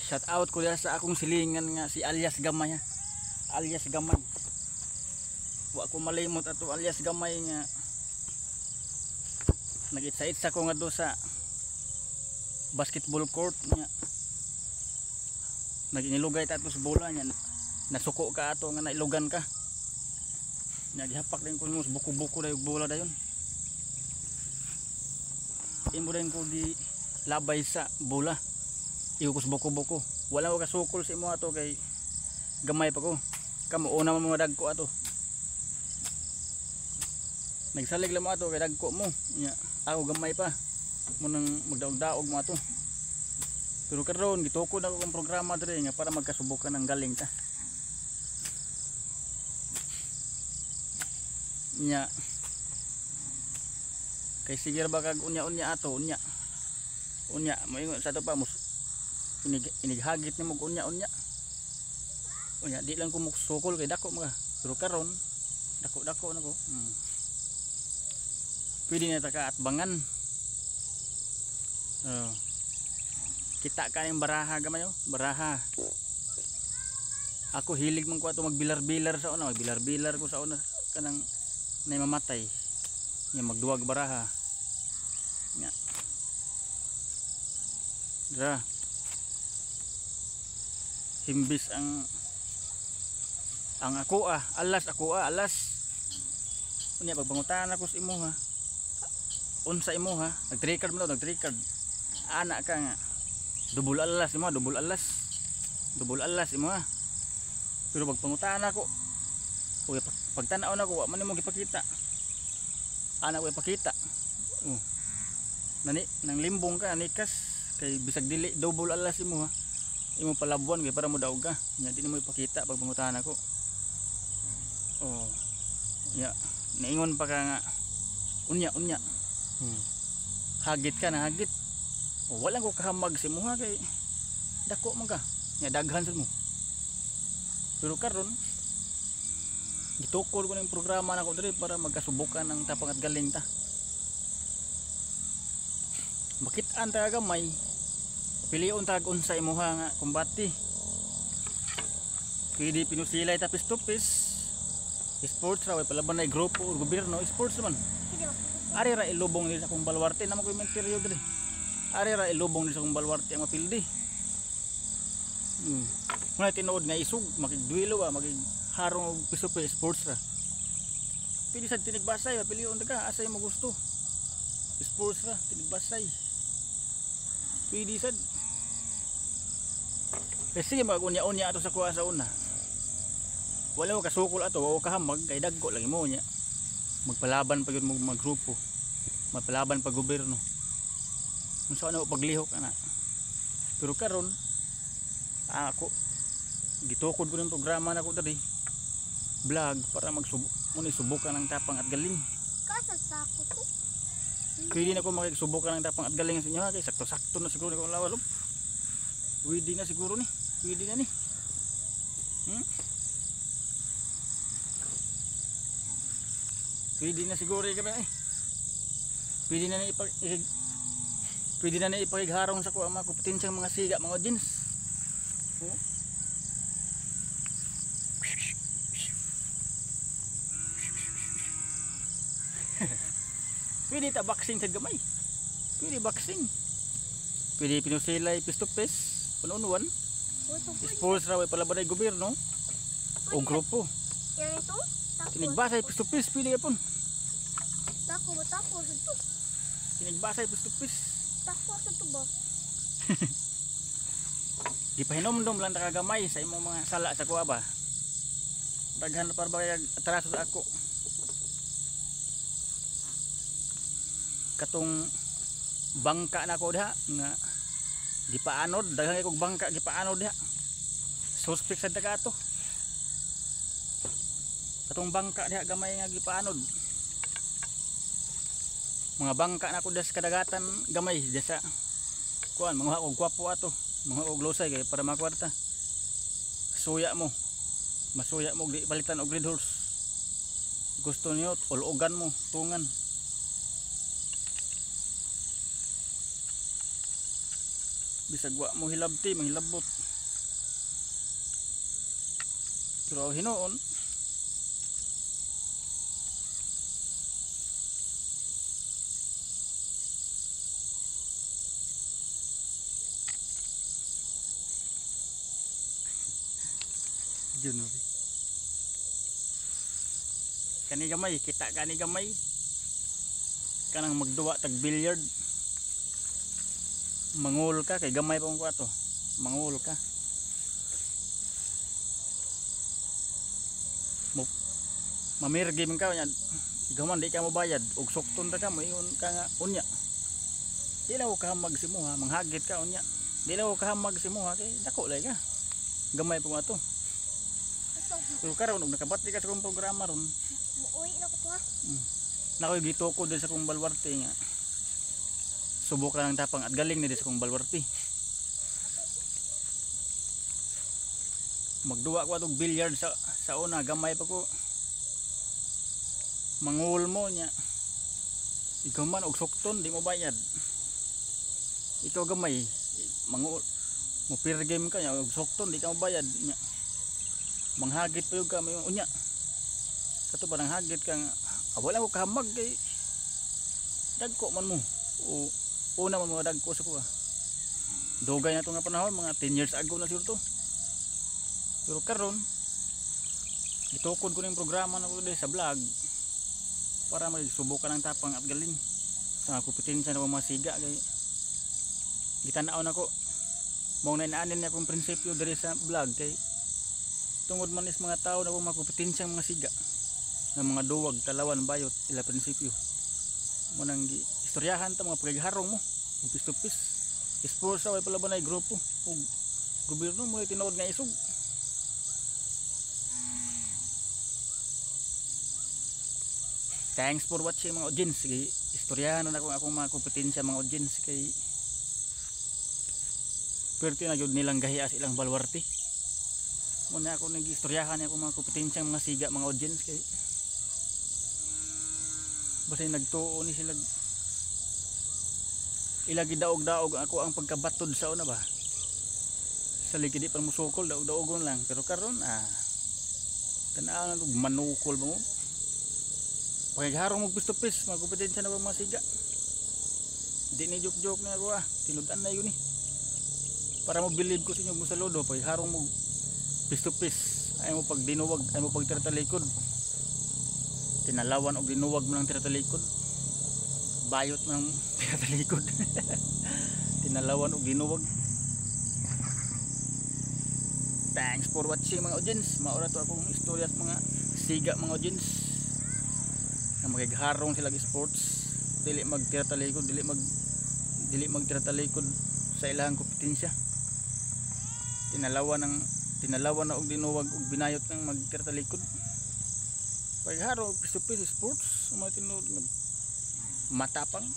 Shout out ko diha sa akong silingan nga si alias Gamay ha. Alias Gamay. Wa ko malimot ato alias Gamay nga nag-itsa-itsa ko nga do sa basketball court nga naginilugay ta ato sa bola nya nasuko ka ato nga nailugan ka nya gihapak din ko mus buko-buko dayon bola dayon imo rin ko di labay sa bola iukos buko-buko wala ko kasukol sa imo ato kay gamay pa ko kamo una mo mga dagko ato nagsalig lang mo ato kay dagko mo nya ako gamay pa mo nang magdaog-daog mo ato pero karon gitukod ako kong programa diri nga para magkasubukan ng galing ta nya kay sige ba kag unya-unya ato unya moingon sa to pa mus inighagit nimo unya-unya unya di lang ko muksukol kay dako mga pero karon dako nako pwede na ta ka atbangan kita ka yung baraha gamay baraha ako hilig man ko ato magbilar-bilar sa una magbilar-bilar ko sa una kanang nay mamatay nga magduwag baraha nga dra himbis ang ako alas unya pagpangutan ako sa imo ha unsa imo ha nag-record mo nag-record anak ka nga double alas imo ha pero pagpangutan ako uy pagtanaw na ko wa man nimo gipakita anak ko ipakita nang limbong ka nikas kay bisag dili double alas imo ha imo palabuan kay para mo daog ka nya di mo ipakita pagpangutan ako nya naingon pa ka nga unya hagit ka na hagit wala ko kahamag si mo ha kay dako man ka nya daghan sa mo pero karon gitukod ko ng programa nako diri para magkasubukan ng tapang at galing ta makitaan ta gamay pilion tag unsa imuha nga kumbati pwede pinusilay ta pistopis sports ra way palaban na grupo o gobyerno sports man ari ra ilubong ni sa kong balwarte namo ko interior diri ari ra ilubong ni sa kong balwarte ang mapildi muna tinuod nga isug makigduelo ba magharong og piso sports ra pili sa tinigbasay pilion ka asay mo gusto sports ra tinigbasay pili sad kasi magunya-unya ato sa kuha sa una wala ko kasukol ato o kahamag kay dagko lagi mo nya magpalaban pa yun mga grupo magpalaban pa gobyerno kung saan ako paglihok ana pero karon ako gitukod ko ng programa na ko dali vlog para subukan ng tapang at galing kasasako ko pwede na ko makikisubukan ng tapang at galing sa inyo ha kay sakto-sakto na siguro ko lawalo pwede na siguro ni pwede na ni pwede na siguro kami pwede na na ipagharong sa kuha mga kompetensyang mga siga mga audience pwede ta boxing sa gamay pwede boxing pwede pinusilay pistopes panunuan sports raw ay palaban ay gobyerno o grupo yan ito tinigbasay pistopes pwede kapon tako sa to tinigbasay pistopes tako sa to ba di pahinomdom lang nakagamay sa imong mga sala sa kuha ba daghan para ba kay atraso sa ako katong bangka na ko diha nga gipaanod daghan kay kog bangka gipaanod diha suspect sa daga to katong bangka diha gamay nga gipaanod mga bangka na ko des kadagatan gamay desa kuan mga og gwapo ato mga og losay kay para makwarta suya mo masuya mo di palitan og red horse gusto niyo ulugan mo tungan bisag wa mo hilabti manghilabot. Pero hinoon yun no. Kani gamay, kita kani gamay. Kanang magduwa tag billiard. Mangul ka kay gamay pa ko ato. Mangul ka. Mamirgim ka nya. Gaman di ka mo bayad og sukton ta ka mo ingon ka nga unya. Di lang ka magsimuha, manghagit ka unya. Di lang ka magsimuha kay dako lay ka. Gamay pa ko ato. Pero karon og nakabati ka sa kong programa ron. Muuwi na ko to ha. Nakoy gito ko din sa kong balwarte nga. Subok lang tapang at galing ni din sa kong balwarte. Magduwa ko atong billiard sa una, gamay pa ko. Mangul mo nya. Ikaw man og sukton di mo bayad. Ikaw gamay, mangul mo peer game ka nya og sukton di ka mo bayad nya. Manghagit pa yung kami unya. Kato ba nang hagit kang wala ko kahamag kay dagko man mo. O una man mo dagko sa kuha. Dugay na to nga panahon, mga 10 years ago na siguro to. Pero karon gitukod ko ning programa na ko sa vlog para magsubukan ng tapang at galing sa kompetensya ng mga siga kay gitanaw na ko mao na inaanin niya akong prinsipyo diri sa vlog kay tungod man is mga tao na mga kompetensyang mga siga ng mga duwag, talawan, bayot, ila prinsipyo mo nang istoryahan ta mga pagharong mo upis tupis sports away pala ba na grupo ug gobyerno mo tinuod nga isog. Thanks for watching mga audience. Sige, istoryahan na akong mga kompetensya mga audience kay perti na jud nilang gahiya sa ilang balwarte. Muna ako nag-istoryahan ako mga kompetensyang mga siga mga audience kay basta nagtuo ni sila ilagi daog-daog ako ang pagkabatod sa una ba. Sa ligid pa mo sukol daog-daogon lang pero karon tanaw na manukol mo. Pagharong mo gusto pis, mga kompetensya na mga siga. Di ni joke-joke na ako tinudan na yun para mo believe ko sa inyo mo saludo, pagharong mo pis to pis, ay mo pag dinuwag, ay mo pag tiratalikod. Tinalawan o dinuwag mo ng tiratalikod. Bayot mo ng tiratalikod. Tinalawan o dinuwag. Thanks for watching mga audience. Maura to akong istorya sa mga siga mga audience. Na magigharong sila sports, dili magtiratalikod, dili magtiratalikod sa ilang kompetensya. Tinalawan na og dinuwag og binayot ng magtiratalikod. Pagharong piso-piso sports, mga tinuod nga matapang.